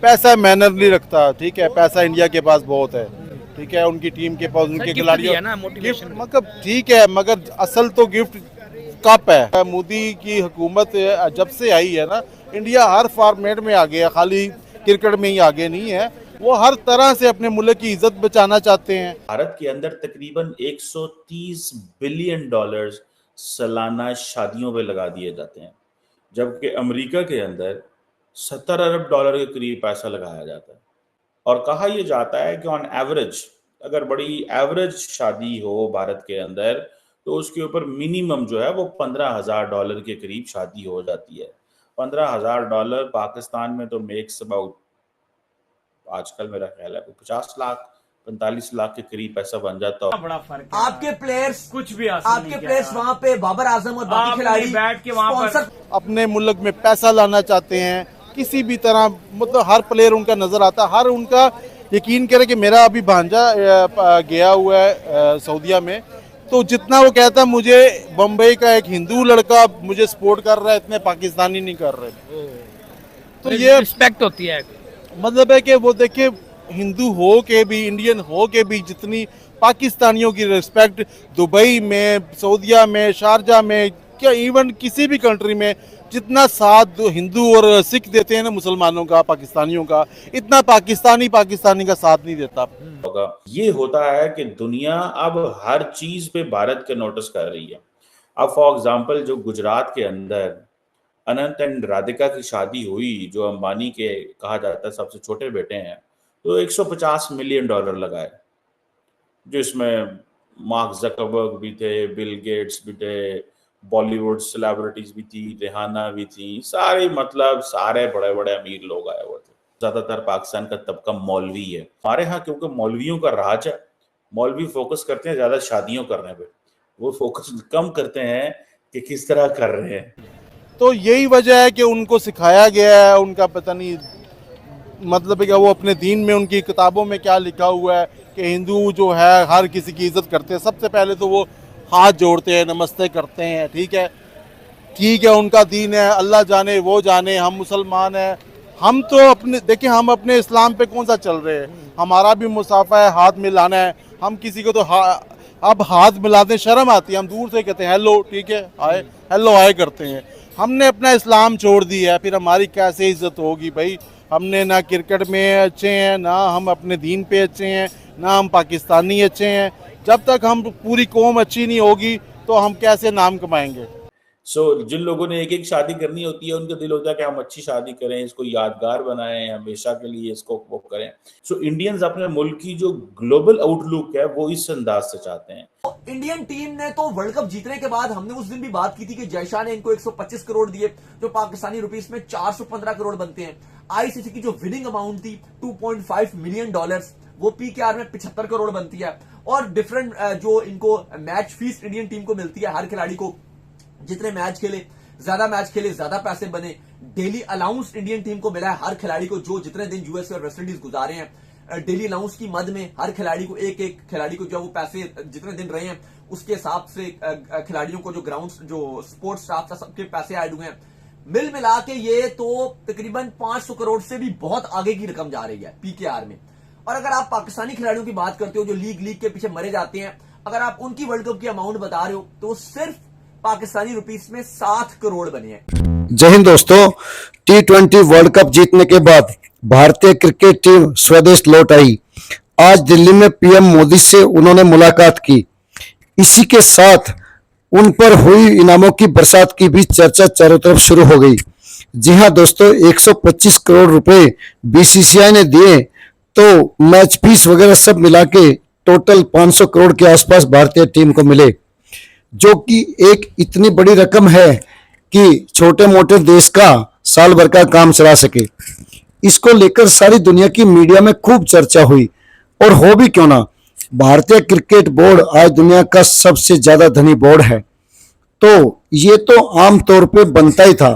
पैसा मैनर नहीं रखता, ठीक है, पैसा इंडिया के पास बहुत है, ठीक है, उनकी टीम के पास उनके खिलाड़ियों गिफ्ट, मतलब ठीक है, मगर असल तो गिफ्ट कप है। मोदी की हुकूमत जब से आई है ना, इंडिया हर फॉर्मेट में आगे है, खाली क्रिकेट में ही आगे नहीं है, वो हर तरह से अपने मुल्क की इज्जत बचाना चाहते हैं। भारत के अंदर तकरीबन 130 बिलियन डॉलर्स सालाना शादियों पे लगा दिए जाते हैं, जबकि अमेरिका के अंदर 70 अरब डॉलर के करीब पैसा लगाया जाता है। और कहा यह जाता है कि ऑन एवरेज, अगर बड़ी एवरेज शादी हो भारत के अंदर, तो उसके ऊपर मिनिमम जो है वो 15,000 डॉलर के करीब शादी हो जाती है। 15,000 डॉलर पाकिस्तान में तो मेक्स अबाउट, आजकल मेरा ख्याल है 50 लाख 45 लाख के करीब पैसा बन जाता है। बड़ा फर्क है। आपके प्लेयर्स कुछ भी आपके प्लेयर्स वहाँ पे बाबर आजम और बाकी खिलाड़ी बैठ के वहाँ पर अपने मुल्क में पैसा लाना चाहते हैं किसी भी तरह, मतलब हर प्लेयर उनका नजर आता है, हर उनका, यकीन करें कि मेरा अभी भांजा गया हुआ है सऊदीया में, तो जितना वो कहता है मुझे बम्बई का एक हिंदू लड़का मुझे सपोर्ट कर रहा है, इतने पाकिस्तानी नहीं कर रहे। तो ये रिस्पेक्ट होती है, मतलब है कि वो देखिए, हिंदू हो के भी, इंडियन हो के भी, जितनी पाकिस्तानियों की रिस्पेक्ट दुबई में, सऊदीया में, शारजा में, क्या इवन किसी भी कंट्री में जितना साथ हिंदू और सिख देते हैं ना मुसलमानों का, पाकिस्तानियों का, इतना पाकिस्तानी का साथ नहीं देता। ये होता है कि दुनिया अब हर चीज पे भारत के नोटिस कर रही है। अब फॉर एग्जांपल जो गुजरात के अंदर अनंत एंड राधिका की शादी हुई, जो अंबानी के कहा जाता है सबसे छोटे बेटे हैं, तो 150 मिलियन डॉलर लगाए, जिसमें मार्क जकरबर्ग भी थे, बिल गेट्स भी थे, बॉलीवुड सेलिब्रिटीज भी थी, रिहाना भी थी, सारे मतलब सारे बड़े बड़े अमीर लोग आए हुए थे। ज्यादातर पाकिस्तान का तबका मौलवी है। हमारे यहाँ क्योंकि मौलवियों का राज है, मौलवी फोकस करते हैं ज्यादा शादियों करने पे, वो फोकस कम करते हैं कि किस तरह कर रहे हैं। तो यही वजह है कि उनको सिखाया गया है, उनका पता नहीं मतलब है कि वो अपने दीन में, उनकी किताबों में क्या लिखा हुआ है कि हिंदू जो है हर किसी की इज्जत करते हैं। सबसे पहले तो वो हाथ जोड़ते हैं, नमस्ते करते हैं, ठीक है, उनका दीन है, अल्लाह जाने वो जाने, हम मुसलमान हैं। हम तो अपने, देखिए, हम अपने इस्लाम पे कौन सा चल रहे हैं, हमारा भी मुसाफा है, हाथ मिलाना है। हम किसी को तो अब हाथ मिलाते शर्म आती है, हम दूर से कहते हैं हेलो, ठीक है, आए, हेलो आए करते हैं। हमने अपना इस्लाम छोड़ दिया है, फिर हमारी कैसे इज्जत होगी भाई? हमने ना क्रिकेट में अच्छे हैं, ना हम अपने दीन पे अच्छे हैं, ना हम पाकिस्तानी अच्छे हैं। जब तक हम पूरी कौम अच्छी नहीं होगी तो हम कैसे नाम कमाएंगे? जिन लोगों ने एक एक शादी करनी होती है, उनका दिल होता है कि हम अच्छी शादी करें, इसको यादगार बनाएं, हमेशा के लिए इसको वो करें। इंडियंस अपने मुल्क की जो ग्लोबल आउटलुक है वो इस अंदाज से चाहते हैं। इंडियन टीम ने तो वर्ल्ड कप जीतने के बाद, हमने उस दिन भी बात की थी कि जयशाह ने इनको 125 करोड़ दिए, जो पाकिस्तानी रुपीस में 415 करोड़ बनते हैं। आईसीसी की जो विनिंग अमाउंट थी 2.5 मिलियन डॉलर्स, वो पीकेआर में 75 करोड़ बनती है। और डिफरेंट जो इनको मैच फीस इंडियन टीम को मिलती है, हर खिलाड़ी को जितने मैच खेले, ज्यादा पैसे बने। डेली अलाउंस इंडियन टीम को मिला है हर खिलाड़ी को, जो जितने दिन यूएसए और वेस्ट इंडीज गुजारे हैं। डेली अलाउंस की मद में हर खिलाड़ी को, एक खिलाड़ी को जो वो पैसे जितने दिन रहे हैं उसके हिसाब से खिलाड़ियों को, जो ग्राउंड, जो स्पोर्ट्स स्टाफ था, सबके पैसे ऐड हुए हैं। मिल मिला के ये तो तकरीबन 500 करोड़ से भी बहुत आगे की रकम जा रही है पीकेआर में। और अगर आप पाकिस्तानी खिलाड़ियों की बात करते हो जो लीग के पीछे मरे जाते हैं, अगर आप उनकी वर्ल्ड कप की अमाउंट बता रहे हो तो सिर्फ पाकिस्तानी रुपीस में 7 करोड़ बने हैं। जय हिंद दोस्तों, T20 वर्ल्ड कप जीतने के बाद भारतीय क्रिकेट टीम स्वदेश लौट आई। आज दिल्ली में पीएम मोदी से उन्होंने मुलाकात की। इसी के साथ उन पर हुई इनामों की बरसात की भी चर्चा चारों तरफ शुरू हो गई। जी हां दोस्तों, 125 करोड़ रुपए बीसीसीआई ने दिए, तो मैच फीस वगैरह सब मिला के टोटल 500 करोड़ के आसपास भारतीय टीम को मिले, जो कि एक इतनी बड़ी रकम है कि छोटे मोटे देश का साल भर का काम चला सके। इसको लेकर सारी दुनिया की मीडिया में खूब चर्चा हुई, और हो भी क्यों ना, भारतीय क्रिकेट बोर्ड आज दुनिया का सबसे ज्यादा धनी बोर्ड है, तो ये तो आम तौर पे बनता ही था,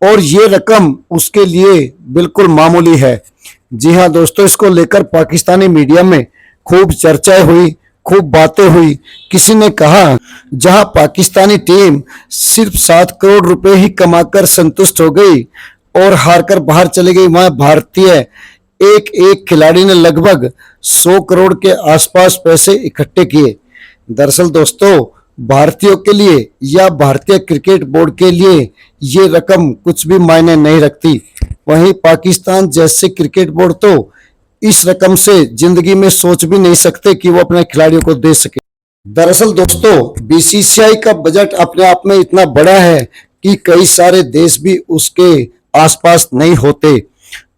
और ये रकम उसके लिए बिल्कुल मामूली है। जी हाँ दोस्तों, इसको लेकर पाकिस्तानी मीडिया में खूब चर्चाएं हुई, खूब बातें हुई। किसी ने कहा जहां पाकिस्तानी टीम सिर्फ 7 करोड़ रुपए ही कमाकर संतुष्ट हो गई, और हारकर बाहर चली गई। वहां भारतीय एक एक खिलाड़ी ने लगभग 100 करोड़ के आसपास पैसे इकट्ठे किए। दरअसल दोस्तों, भारतीयों के लिए या भारतीय क्रिकेट बोर्ड के लिए ये रकम कुछ भी मायने नहीं रखती। वहीं पाकिस्तान जैसे क्रिकेट बोर्ड तो इस रकम से जिंदगी में सोच भी नहीं सकते कि वो अपने खिलाड़ियों को दे सके। दरअसल दोस्तों, बीसीसीआई का बजट अपने आप में इतना बड़ा है कि कई सारे देश भी उसके आसपास नहीं होते।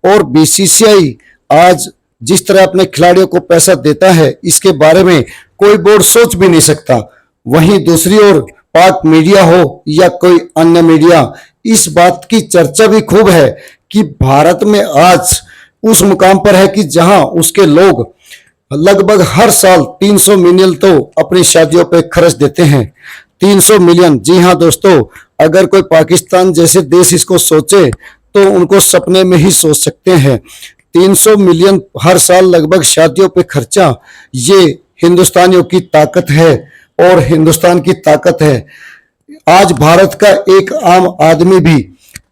और बीसीसीआई आज जिस तरह अपने खिलाड़ियों को पैसा देता है, इसके बारे में कोई बोर्ड सोच भी नहीं सकता। वहीं दूसरी ओर पाक मीडिया हो या कोई अन्य मीडिया, इस बात की चर्चा भी खूब है कि भारत में आज उस मुकाम पर है कि जहां उसके लोग लगभग हर साल 300 मिलियन तो अपनी शादियों पे खर्च देते हैं। 300 मिलियन, जी हाँ दोस्तों, अगर कोई पाकिस्तान जैसे देश इसको सोचे तो उनको सपने में ही सोच सकते हैं। 300 मिलियन हर साल लगभग शादियों पे खर्चा, ये हिंदुस्तानियों की ताकत है और हिंदुस्तान की ताकत है। आज भारत का एक आम आदमी भी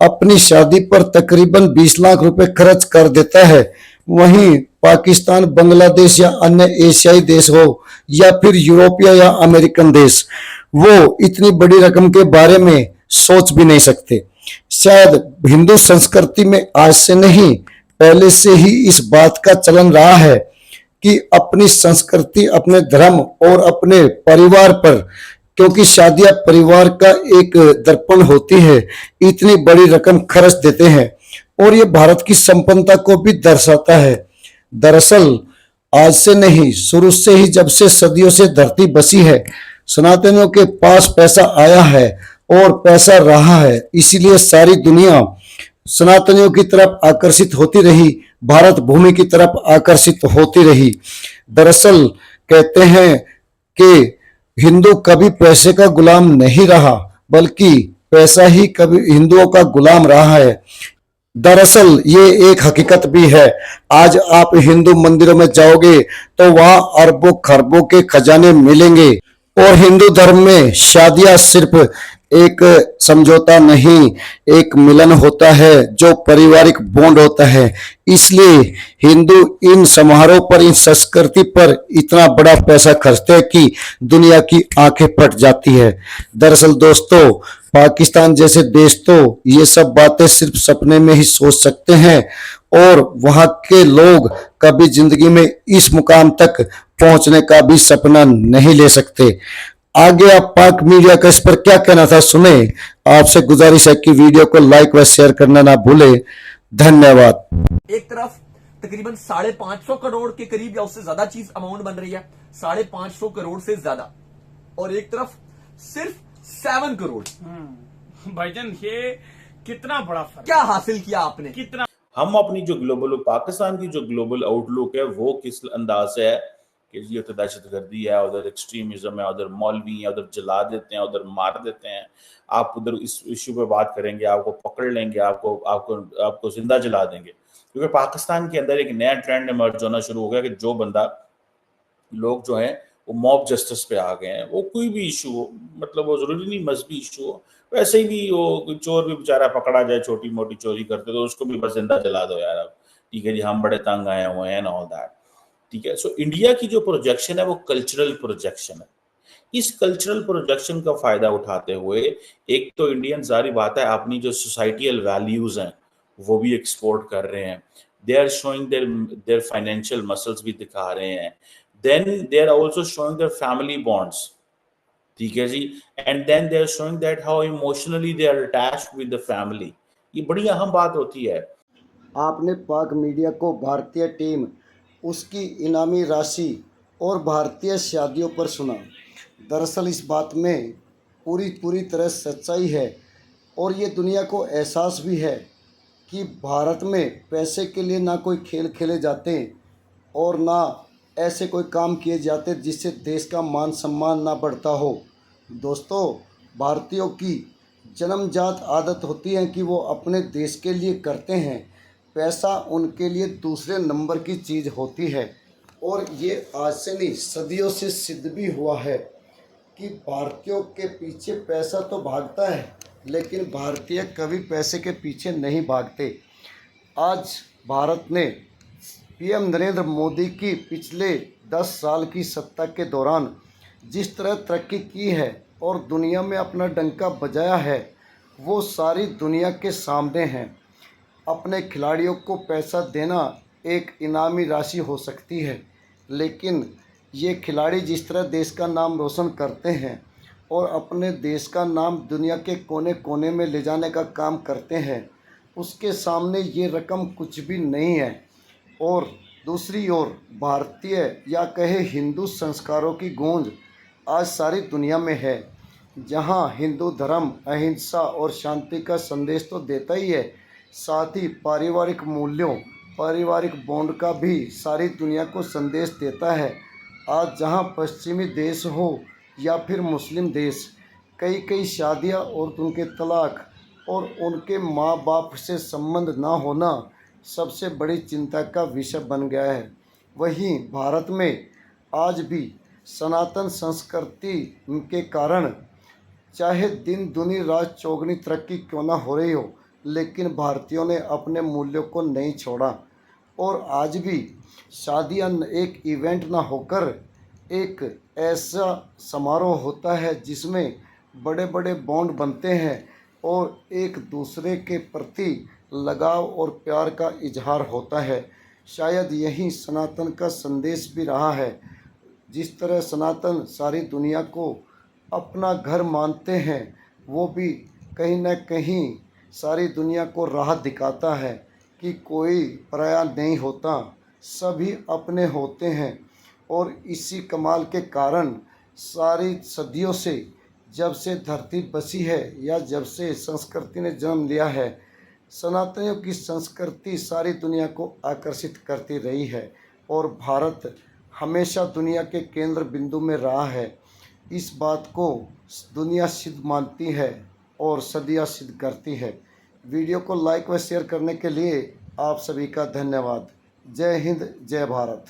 अपनी शादी पर तकरीबन 20 लाख रुपए खर्च कर देता है। वहीं पाकिस्तान, बांग्लादेश या अन्य एशियाई देश हो या फिर यूरोपीय या अमेरिकन देश, वो इतनी बड़ी रकम के बारे में सोच भी नहीं सकते। शायद हिंदू संस्कृति में आज से नहीं, पहले से ही इस बात का चलन रहा है कि अपनी संस्कृति, अपने धर्म और अपने परिवार पर, क्योंकि शादियां परिवार का एक दर्पण होती है, इतनी बड़ी रकम खर्च देते हैं और ये भारत की संपन्नता को भी दर्शाता है। दरअसल आज से नहीं, शुरू से ही, जब से सदियों से धरती बसी है, सनातनियों के पास पैसा आया है और पैसा रहा है। इसीलिए सारी दुनिया सनातनियों की तरफ आकर्षित होती रही, भारत भूमि की तरफ आकर्षित होती रही। दरअसल कहते हैं कि हिंदू कभी पैसे का गुलाम नहीं रहा, बल्कि पैसा ही कभी हिंदुओं का गुलाम रहा है। दरअसल ये एक हकीकत भी है। आज आप हिंदू मंदिरों में जाओगे तो वहां अरबों खरबों के खजाने मिलेंगे। और हिंदू धर्म में शादियां सिर्फ एक समझौता नहीं, एक मिलन होता है जो पारिवारिक बॉन्ड होता है। इसलिए हिंदू इन समारोह पर, इन संस्कृति पर इतना बड़ा पैसा खर्चते हैं कि दुनिया की आंखें फट जाती है। दरअसल दोस्तों, पाकिस्तान जैसे देश तो ये सब बातें सिर्फ सपने में ही सोच सकते हैं और वहां के लोग कभी जिंदगी में इस मुकाम तक पहुंचने का भी सपना नहीं ले सकते। आगे आप पाक मीडिया का इस पर क्या कहना था सुने। आपसे गुजारिश है कि वीडियो को लाइक व शेयर करना ना भूले। धन्यवाद। एक तरफ तकरीबन 550 करोड़ के करीब या उससे ज्यादा चीज अमाउंट बन रही है, 550 करोड़ से ज्यादा, और एक तरफ सिर्फ 7 करोड़। भाईजान, ये कितना बड़ा फर्क, क्या हासिल किया आपने? कितना हम अपनी जो ग्लोबल, पाकिस्तान की जो ग्लोबल आउटलुक है वो किस अंदाज से है कि ये तो दहशतगर्दी है, उधर एक्सट्रीमिज्म है, उधर मौलवी है, उधर जला देते हैं, उधर मार देते हैं। आप उधर इस इश्यू पे बात करेंगे, आपको पकड़ लेंगे, आपको आपको आपको जिंदा जला देंगे। क्योंकि पाकिस्तान के अंदर एक नया ट्रेंड इमर्ज होना शुरू हो गया कि जो बंदा, लोग जो है वो मॉब जस्टिस पे आ गए हैं। वो कोई भी इशू हो, मतलब वो जरूरी नहीं मजहबी इशू हो, वैसे ही भी वो चोर भी बेचारा पकड़ा जाए, छोटी मोटी चोरी करते तो उसको भी बस जिंदा जला दो यार, अब ठीक है जी, हम बड़े तंग आए हुए हैं, ऑल दैट, ठीक है। सो इंडिया की जो प्रोजेक्शन है वो कल्चरल प्रोजेक्शन है। इस कल्चरल प्रोजेक्शन का फायदा उठाते हुए एक तो इंडियन, जारी बात है, अपनी जो सोसाइटियल वैल्यूज हैं वो भी एक्सपोर्ट कर रहे हैं। They are showing their financial muscles भी दिखा रहे हैं। Then they are also showing their family bonds, ठीक है जी, and then they are showing that how emotionally they are attached with the family. ये बड़ी अहम बात होती है। आपने पाक मीडिया को भारतीय टीम, उसकी इनामी राशि और भारतीय शादियों पर सुना। दरअसल इस बात में पूरी तरह सच्चाई है और ये दुनिया को एहसास भी है कि भारत में पैसे के लिए ना कोई खेल खेले जाते और ना ऐसे कोई काम किए जाते जिससे देश का मान सम्मान ना बढ़ता हो। दोस्तों, भारतीयों की जन्मजात आदत होती है कि वो अपने देश के लिए करते हैं। पैसा उनके लिए दूसरे नंबर की चीज़ होती है और ये आज से नहीं, सदियों से सिद्ध भी हुआ है कि भारतीयों के पीछे पैसा तो भागता है लेकिन भारतीय कभी पैसे के पीछे नहीं भागते। आज भारत ने पीएम नरेंद्र मोदी की पिछले 10 साल की सत्ता के दौरान जिस तरह तरक्की की है और दुनिया में अपना डंका बजाया है, वो सारी दुनिया के सामने हैं। अपने खिलाड़ियों को पैसा देना एक इनामी राशि हो सकती है, लेकिन ये खिलाड़ी जिस तरह देश का नाम रोशन करते हैं और अपने देश का नाम दुनिया के कोने कोने में ले जाने का काम करते हैं, उसके सामने ये रकम कुछ भी नहीं है। और दूसरी ओर भारतीय या कहे हिंदू संस्कारों की गूंज आज सारी दुनिया में है, जहां हिंदू धर्म अहिंसा और शांति का संदेश तो देता ही है, साथ ही पारिवारिक मूल्यों, पारिवारिक बॉन्ड का भी सारी दुनिया को संदेश देता है। आज जहां पश्चिमी देश हो या फिर मुस्लिम देश, कई कई शादियां और उनके तलाक और उनके माँ बाप से संबंध ना होना सबसे बड़ी चिंता का विषय बन गया है। वहीं भारत में आज भी सनातन संस्कृति के कारण चाहे दिन दुनी रात चौगनी तरक्की क्यों ना हो रही हो, लेकिन भारतीयों ने अपने मूल्यों को नहीं छोड़ा। और आज भी शादियाँ एक इवेंट ना होकर एक ऐसा समारोह होता है जिसमें बड़े बड़े बॉन्ड बनते हैं और एक दूसरे के प्रति लगाव और प्यार का इजहार होता है। शायद यही सनातन का संदेश भी रहा है। जिस तरह सनातन सारी दुनिया को अपना घर मानते हैं, वो भी कहीं न कहीं सारी दुनिया को राह दिखाता है कि कोई पराया नहीं होता, सभी अपने होते हैं। और इसी कमाल के कारण सारी सदियों से, जब से धरती बसी है या जब से संस्कृति ने जन्म लिया है, सनातनियों की संस्कृति सारी दुनिया को आकर्षित करती रही है और भारत हमेशा दुनिया के केंद्र बिंदु में रहा है। इस बात को दुनिया सिद्ध मानती है और सदियां सिद्ध करती है। वीडियो को लाइक व शेयर करने के लिए आप सभी का धन्यवाद। जय हिंद, जय भारत।